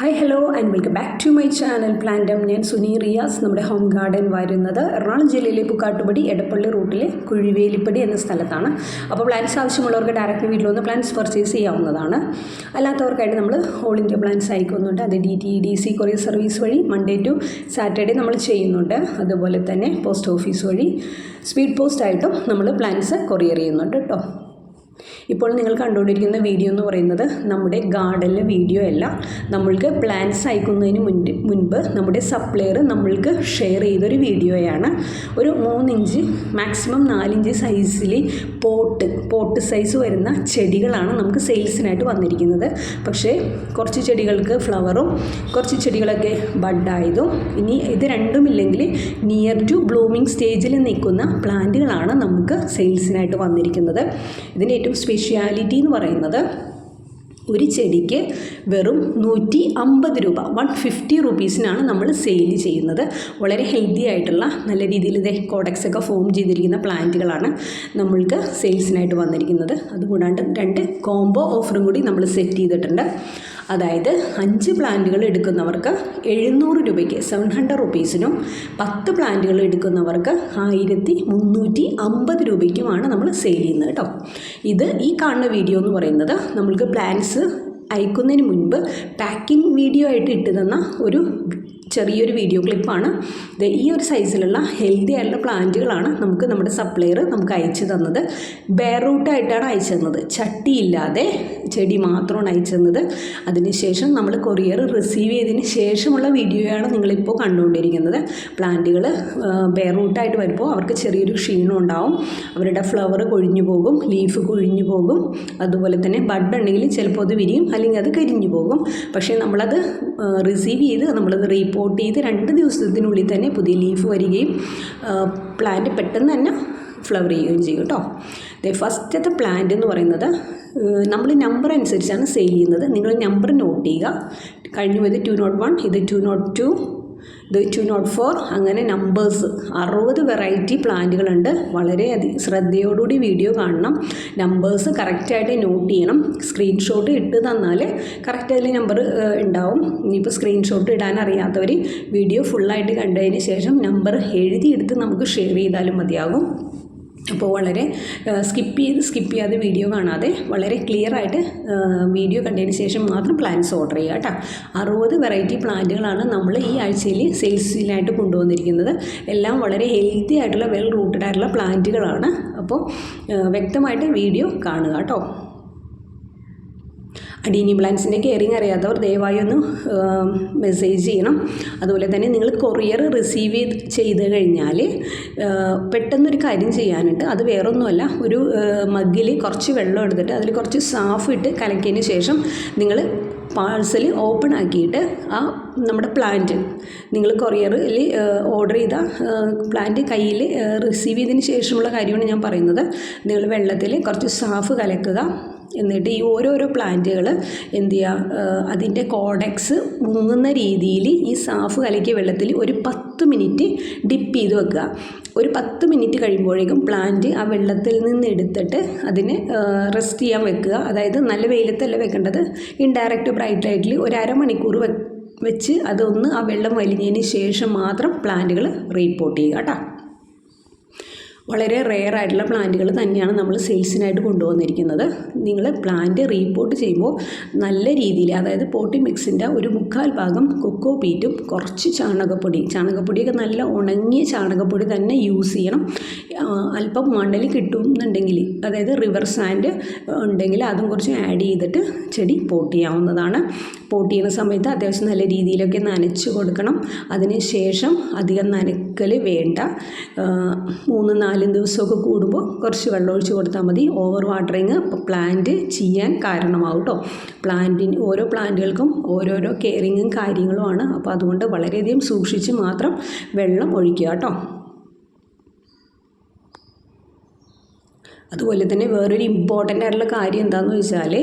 Hi, hello and welcome back to my channel Plantum. ഞാൻ സുനി റിയാസ്. നമ്മുടെ home garden വരുന്നത് എറണാകുളം ജില്ലയിലെ പുക്കാട്ടുപടി എടപ്പള്ളി റൂട്ടിലെ കുഴിവേലിപ്പടി എന്ന സ്ഥലത്താണ്. അപ്പോൾ പ്ലാന്റ്സ് ആവശ്യമുള്ളവർക്ക് ഡയറക്റ്റ് വീട്ടിൽ വന്ന് പ്ലാന്റ്സ് പർച്ചേസ് ചെയ്യാവുന്നതാണ്. അല്ലാത്തവർക്കായിട്ട് നമ്മൾ ഓൾ ഇന്ത്യ പ്ലാന്റ്സ് അയക്കുന്നുണ്ട്. അത് DTDC കൊറിയർ സർവീസ് വഴി മൺഡേ ടു സാറ്റർഡേ നമ്മൾ ചെയ്യുന്നുണ്ട്. അതുപോലെ തന്നെ പോസ്റ്റ് ഓഫീസ് വഴി സ്പീഡ് പോസ്റ്റ് ആയിട്ടും നമ്മൾ പ്ലാന്റ്സ് കൊറിയർ ചെയ്യുന്നുണ്ട് കേട്ടോ. ഇപ്പോൾ നിങ്ങൾ കണ്ടുകൊണ്ടിരിക്കുന്ന വീഡിയോ എന്ന് പറയുന്നത് നമ്മുടെ ഗാർഡനിലെ വീഡിയോ അല്ല. നമ്മൾക്ക് പ്ലാന്റ്സ് അയക്കുന്നതിന് മുൻപ് നമ്മുടെ സപ്ലയർ നമ്മൾക്ക് ഷെയർ ചെയ്തൊരു വീഡിയോയാണ്. ഒരു 3 ഇഞ്ച് മാക്സിമം 4 ഇഞ്ച് സൈസിൽ പോട്ട് സൈസ് വരുന്ന ചെടികളാണ് നമുക്ക് സെയിൽസിനായിട്ട് വന്നിരിക്കുന്നത്. പക്ഷേ കുറച്ച് ചെടികൾക്ക് ഫ്ലവറും കുറച്ച് ചെടികളൊക്കെ ബഡായതും ഇനി ഇത് രണ്ടുമില്ലെങ്കിൽ നിയർ ടു ബ്ലൂമിങ് സ്റ്റേജിൽ നിൽക്കുന്ന പ്ലാന്റുകളാണ് നമുക്ക് സെയിൽസിനായിട്ട് വന്നിരിക്കുന്നത്. ഇതിൻ്റെ ഏറ്റവും സ്പെഷ്യാലിറ്റി എന്ന് പറയുന്നത് ഒരു ചെടിക്ക് വെറും 150 രൂപ 150 റുപ്പീസിനാണ് നമ്മൾ സെയിൽ ചെയ്യുന്നത്. വളരെ ഹെൽത്തി ആയിട്ടുള്ള നല്ല രീതിയിൽ കോഡക്സ് ഒക്കെ ഫോം ചെയ്തിരിക്കുന്ന പ്ലാന്റുകളാണ് നമ്മൾക്ക് സെയിൽസിനായിട്ട് വന്നിരിക്കുന്നത്. അതുകൂടാണ്ട് 2 കോംബോ ഓഫറും കൂടി നമ്മൾ സെറ്റ് ചെയ്തിട്ടുണ്ട്. അതായത് 5 പ്ലാന്റുകൾ എടുക്കുന്നവർക്ക് 700 രൂപയ്ക്ക് 700 റുപ്പീസിനും 10 പ്ലാന്റുകൾ എടുക്കുന്നവർക്ക് 1350 രൂപയ്ക്കുമാണ് നമ്മൾ സെയിൽ ചെയ്യുന്നത് കേട്ടോ. ഇത് ഈ കാണുന്ന വീഡിയോ എന്ന് പറയുന്നത് നമ്മൾക്ക് പ്ലാന്റ്സ് അയക്കുന്നതിന് മുൻപ് പാക്കിംഗ് വീഡിയോ ആയിട്ട് ഇട്ട് തന്ന ഒരു ചെറിയൊരു വീഡിയോ ക്ലിപ്പാണ്. ഈ ഒരു സൈസിലുള്ള ഹെൽത്തി ആയിട്ടുള്ള പ്ലാന്റുകളാണ് നമുക്ക് നമ്മുടെ സപ്ലയർ നമുക്ക് അയച്ചു തന്നത്. ബെയർ റൂട്ടായിട്ടാണ് അയച്ചു തന്നത്, ചട്ടിയില്ലാതെ ചെടി മാത്രമാണ് അയച്ചു തന്നത്. അതിനുശേഷം നമ്മൾ കൊറിയർ റിസീവ് ചെയ്തതിന് ശേഷമുള്ള വീഡിയോയാണ് നിങ്ങളിപ്പോൾ കണ്ടുകൊണ്ടിരിക്കുന്നത്. പ്ലാന്റുകൾ ബെയർ റൂട്ടായിട്ട് വരുമ്പോൾ അവർക്ക് ചെറിയൊരു ക്ഷീണം ഉണ്ടാവും. അവരുടെ ഫ്ലവർ കൊഴിഞ്ഞു പോകും, ലീഫ് കൊഴിഞ്ഞു പോകും. അതുപോലെ തന്നെ ബഡ് ഉണ്ടെങ്കിൽ ചിലപ്പോൾ അത് വിരിയും, അല്ലെങ്കിൽ അത് കരിഞ്ഞു പോകും. പക്ഷേ നമ്മളത് റിസീവ് ചെയ്ത് നമ്മളത് റീപോർട്ട് ചെയ്ത് 2 ദിവസത്തിനുള്ളിൽ തന്നെ പുതിയ ലീഫ് വരികയും പ്ലാന്റ് പെട്ടെന്ന് തന്നെ ഫ്ലവർ ചെയ്യുകയും ചെയ്യും കേട്ടോ. ഫസ്റ്റത്തെ പ്ലാന്റ് എന്ന് പറയുന്നത് നമ്മൾ നമ്പർ അനുസരിച്ചാണ് സെയിൽ ചെയ്യുന്നത്. നിങ്ങൾ നമ്പർ നോട്ട് ചെയ്യുക. കഴിഞ്ഞു പോയത് 201, ഇത് 202, ഇത് 204, അങ്ങനെ നമ്പേഴ്സ് 60 വെറൈറ്റി പ്ലാന്റുകളുണ്ട്. വളരെയധികം ശ്രദ്ധയോടുകൂടി വീഡിയോ കാണണം. നമ്പേഴ്സ് കറക്റ്റായിട്ട് നോട്ട് ചെയ്യണം. സ്ക്രീൻഷോട്ട് ഇട്ട് തന്നാൽ കറക്റ്റ് അതിൽ നമ്പർ ഉണ്ടാവും. ഇനിയിപ്പോൾ സ്ക്രീൻഷോട്ട് ഇടാൻ അറിയാത്തവർ വീഡിയോ ഫുള്ളായിട്ട് കണ്ടതിന് ശേഷം നമ്പർ എഴുതിയെടുത്ത് നമുക്ക് ഷെയർ ചെയ്താലും മതിയാകും. അപ്പോൾ വളരെ സ്കിപ്പ് ചെയ്യാതെ വീഡിയോ കാണാതെ വളരെ ക്ലിയർ ആയിട്ട് വീഡിയോ കണ്ടതിന് ശേഷം മാത്രം പ്ലാന്റ്സ് ഓർഡർ ചെയ്യുക കേട്ടോ. 60 വെറൈറ്റി പ്ലാന്റുകളാണ് നമ്മൾ ഈ ആഴ്ചയിൽ സെയിൽസിനായിട്ട് കൊണ്ടുവന്നിരിക്കുന്നത്. എല്ലാം വളരെ ഹെൽത്തി ആയിട്ടുള്ള വെൽ റൂട്ടഡ് ആയിട്ടുള്ള പ്ലാന്റുകളാണ്. അപ്പോൾ വ്യക്തമായിട്ട് വീഡിയോ കാണുക കേട്ടോ. അഡീനി പ്ലാന്റ്സിൻ്റെ കെയറിങ് അറിയാത്തവർ ദയവായി ഒന്ന് മെസ്സേജ് ചെയ്യണം. അതുപോലെ തന്നെ നിങ്ങൾ കൊറിയർ റിസീവ് ചെയ്ത് കഴിഞ്ഞാൽ പെട്ടെന്നൊരു കാര്യം ചെയ്യാനുണ്ട്. അത് വേറൊന്നുമല്ല, ഒരു മഗ്ഗിൽ കുറച്ച് വെള്ളം എടുത്തിട്ട് അതിൽ കുറച്ച് സാഫ് ഇട്ട് കലക്കിയതിന് ശേഷം നിങ്ങൾ പാഴ്സൽ ഓപ്പൺ ആക്കിയിട്ട് നമ്മുടെ പ്ലാന്റ് നിങ്ങൾ കൊറിയറിൽ ഓർഡർ ചെയ്ത പ്ലാന്റ് കയ്യിൽ റിസീവ് ചെയ്തതിന് ശേഷമുള്ള കാര്യമാണ് ഞാൻ പറയുന്നത്. നിങ്ങൾ വെള്ളത്തിൽ കുറച്ച് സാഫ് കലക്കുക. എന്നിട്ട് ഈ ഓരോരോ പ്ലാന്റുകൾ എന്ത് ചെയ്യുക, അതിൻ്റെ കോഡക്സ് മുങ്ങുന്ന രീതിയിൽ ഈ സാഫ് കലക്കിയ വെള്ളത്തിൽ ഒരു 10 മിനിറ്റ് ഡിപ്പ് ചെയ്ത് വെക്കുക. ഒരു 10 മിനിറ്റ് കഴിയുമ്പോഴേക്കും പ്ലാന്റ് ആ വെള്ളത്തിൽ നിന്ന് എടുത്തിട്ട് അതിന് റെസ്റ്റ് ചെയ്യാൻ വെക്കുക. അതായത് നല്ല വെയിലത്തല്ല വെക്കേണ്ടത്, ഇൻഡയറക്റ്റ് ബ്രൈറ്റ് ലൈറ്റിൽ ഒരു അരമണിക്കൂർ വെച്ച് അതൊന്ന് ആ വെള്ളം വലിഞ്ഞതിന് ശേഷം മാത്രം പ്ലാന്റുകൾ റീപോർട്ട് ചെയ്യുക കേട്ടോ. വളരെ റെയർ ആയിട്ടുള്ള പ്ലാന്റുകൾ തന്നെയാണ് നമ്മൾ സെയിൽസിനായിട്ട് കൊണ്ടുവന്നിരിക്കുന്നത്. നിങ്ങൾ പ്ലാന്റ് റീപോർട്ട് ചെയ്യുമ്പോൾ നല്ല രീതിയിൽ, അതായത് പോട്ടി മിക്സിൻ്റെ ഒരു 1/4 ഭാഗം കൊക്കോ പീറ്റും കുറച്ച് ചാണകപ്പൊടിയൊക്കെ നല്ല ഉണങ്ങിയ ചാണകപ്പൊടി തന്നെ യൂസ് ചെയ്യണം. അല്പം മണൽ കിട്ടുന്നുണ്ടെങ്കിൽ, അതായത് റിവർ സാൻഡ് ഉണ്ടെങ്കിൽ അതും കുറച്ച് ആഡ് ചെയ്തിട്ട് ചെടി പോട്ട് ചെയ്യാവുന്നതാണ്. പോട്ട് ചെയ്യുന്ന സമയത്ത് അത്യാവശ്യം നല്ല രീതിയിലൊക്കെ നനച്ച് കൊടുക്കണം. അതിന് ശേഷം അധികം നനയ്ക്കൽ വേണ്ട. 3-4 ദിവസമൊക്കെ കൂടുമ്പോൾ കുറച്ച് വെള്ളം ഒഴിച്ച് കൊടുത്താൽ മതി. ഓവർ വാട്ടറിങ് പ്ലാന്റ് ചെയ്യാൻ കാരണമാവും കേട്ടോ. ഓരോ പ്ലാന്റുകൾക്കും ഓരോരോ കെയറിങ്ങും കാര്യങ്ങളുമാണ്. അപ്പോൾ അതുകൊണ്ട് വളരെയധികം സൂക്ഷിച്ച് മാത്രം വെള്ളം ഒഴിക്കുക കേട്ടോ. അതുപോലെ തന്നെ വേറൊരു ഇമ്പോർട്ടൻ്റ് ആയിട്ടുള്ള കാര്യം എന്താണെന്ന് വെച്ചാൽ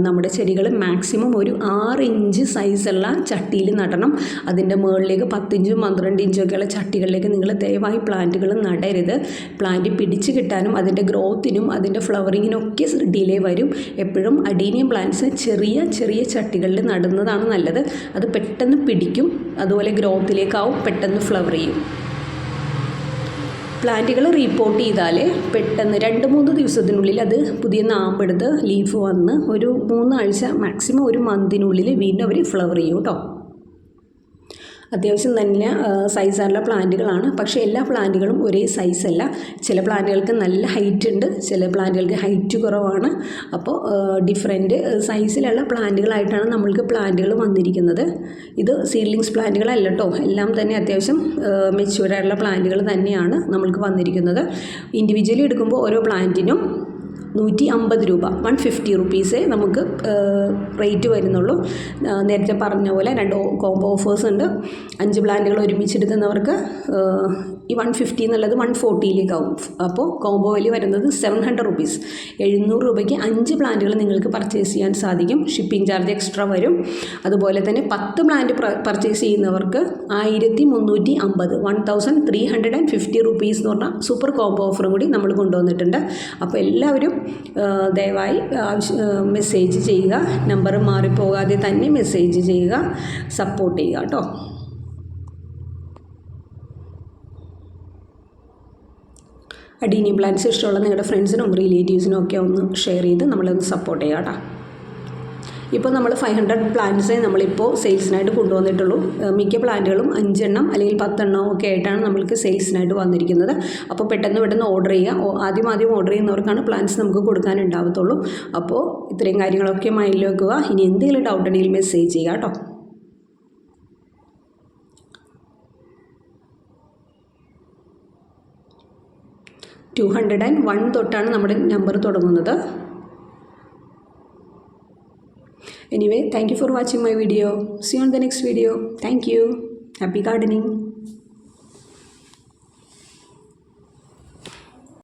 നമ്മുടെ ചെടികൾ മാക്സിമം ഒരു 6 ഇഞ്ച് സൈസുള്ള ചട്ടിയിൽ നടണം. അതിൻ്റെ മുകളിലേക്ക് 10 ഇഞ്ചും 12 ഇഞ്ചൊക്കെയുള്ള ചട്ടികളിലേക്ക് നിങ്ങൾ ദയവായി പ്ലാന്റുകൾ നടരുത്. പ്ലാന്റ് പിടിച്ച് കിട്ടാനും അതിൻ്റെ ഗ്രോത്തിനും അതിൻ്റെ ഫ്ലവറിങ്ങിനൊക്കെ ഡിലേ വരും. എപ്പോഴും അഡീനിയം പ്ലാന്റ്സ് ചെറിയ ചെറിയ ചട്ടികളിൽ നടുന്നതാണ് നല്ലത്. അത് പെട്ടെന്ന് പിടിക്കും, അതുപോലെ ഗ്രോത്തിലേക്കാവും, പെട്ടെന്ന് ഫ്ലവർ ചെയ്യും. പ്ലാന്റുകൾ റീപ്പോർട്ട് ചെയ്താൽ പെട്ടെന്ന് 2-3 ദിവസത്തിനുള്ളിൽ അത് പുതിയ നാമ്പെടുത്ത് ലീഫ് വന്ന് ഒരു 3 ആഴ്ച മാക്സിമം ഒരു മന്തിനുള്ളിൽ വീണ്ടും അവർ ഫ്ലവർ ചെയ്യും കേട്ടോ. അത്യാവശ്യം തന്നെ സൈസായുള്ള പ്ലാന്റുകളാണ്. പക്ഷേ എല്ലാ പ്ലാന്റുകളും ഒരേ സൈസല്ല. ചില പ്ലാന്റുകൾക്ക് നല്ല ഹൈറ്റ് ഉണ്ട്, ചില പ്ലാന്റുകൾക്ക് ഹൈറ്റ് കുറവാണ്. അപ്പോൾ ഡിഫറെൻറ്റ് സൈസിലുള്ള പ്ലാന്റുകളായിട്ടാണ് നമ്മൾക്ക് പ്ലാന്റുകൾ വന്നിരിക്കുന്നത്. ഇത് സീഡ്ലിങ്സ് പ്ലാന്റുകളല്ല കേട്ടോ, എല്ലാം തന്നെ അത്യാവശ്യം മെച്യൂർഡായിട്ടുള്ള പ്ലാന്റുകൾ തന്നെയാണ് നമ്മൾക്ക് വന്നിരിക്കുന്നത്. ഇൻഡിവിജ്വലി എടുക്കുമ്പോൾ ഓരോ പ്ലാന്റിനും 150 രൂപ, 150 റുപ്പീസേ നമുക്ക് റേറ്റ് വരുന്നുള്ളൂ. നേരത്തെ പറഞ്ഞ പോലെ 2 കോംബോ ഓഫേഴ്സ് ഉണ്ട്. 5 പ്ലാന്റുകൾ ഒരുമിച്ചെടുക്കുന്നവർക്ക് ഈ 150 എന്നുള്ളത് 140ലേക്കാവും. അപ്പോൾ കോംബോ വലി വരുന്നത് 700 റുപ്പീസ്. 700 രൂപയ്ക്ക് 5 പ്ലാന്റുകൾ നിങ്ങൾക്ക് പർച്ചേസ് ചെയ്യാൻ സാധിക്കും. ഷിപ്പിംഗ് ചാർജ് എക്സ്ട്രാ വരും. അതുപോലെ തന്നെ 10 പ്ലാന്റ് പർച്ചേസ് ചെയ്യുന്നവർക്ക് 1350, 1350 റുപ്പീസ് എന്ന് പറഞ്ഞാൽ സൂപ്പർ കോംബോ ഓഫറും കൂടി നമ്മൾ കൊണ്ടുവന്നിട്ടുണ്ട്. അപ്പോൾ എല്ലാവരും ദയവായി മെസ്സേജ് ചെയ്യുക. നമ്പർ മാറിപ്പോകാതെ തന്നെ മെസ്സേജ് ചെയ്യുക, സപ്പോർട്ട് ചെയ്യുക കേട്ടോ. അഡീനിയം പ്ലാന്റ്സ് ഇഷ്ടമുള്ള നിങ്ങളുടെ ഫ്രണ്ട്സിനും റിലേറ്റീവ്സിനും ഒക്കെ ഒന്ന് ഷെയർ ചെയ്ത് നമ്മളൊന്ന് സപ്പോർട്ട് ചെയ്യുക കേട്ടോ. ഇപ്പോൾ നമ്മൾ 500 പ്ലാന്റ്സേ നമ്മളിപ്പോൾ സെയിൽസിനായിട്ട് കൊണ്ടുവന്നിട്ടുള്ളൂ. മിക്ക പ്ലാന്റുകളും 5 എണ്ണം അല്ലെങ്കിൽ 10 എണ്ണം ഒക്കെ ആയിട്ടാണ് നമ്മൾക്ക് സെയിൽസിനായിട്ട് വന്നിരിക്കുന്നത്. അപ്പോൾ പെട്ടെന്ന് ഓർഡർ ചെയ്യുക. ആദ്യം ഓർഡർ ചെയ്യുന്നവർക്കാണ് പ്ലാന്റ്സ് നമുക്ക് കൊടുക്കാനുണ്ടാവത്തുള്ളൂ. അപ്പോൾ ഇത്രയും കാര്യങ്ങളൊക്കെ മൈൻഡിൽ വെക്കുക. ഇനി എന്തെങ്കിലും ഡൗട്ട് ഉണ്ടെങ്കിൽ മെസ്സേജ് ചെയ്യുക കേട്ടോ. 201 തൊട്ടാണ് നമ്മുടെ നമ്പർ തുടങ്ങുന്നത്. Anyway, thank you for watching my video. See you on the next video. Thank you. Happy gardening.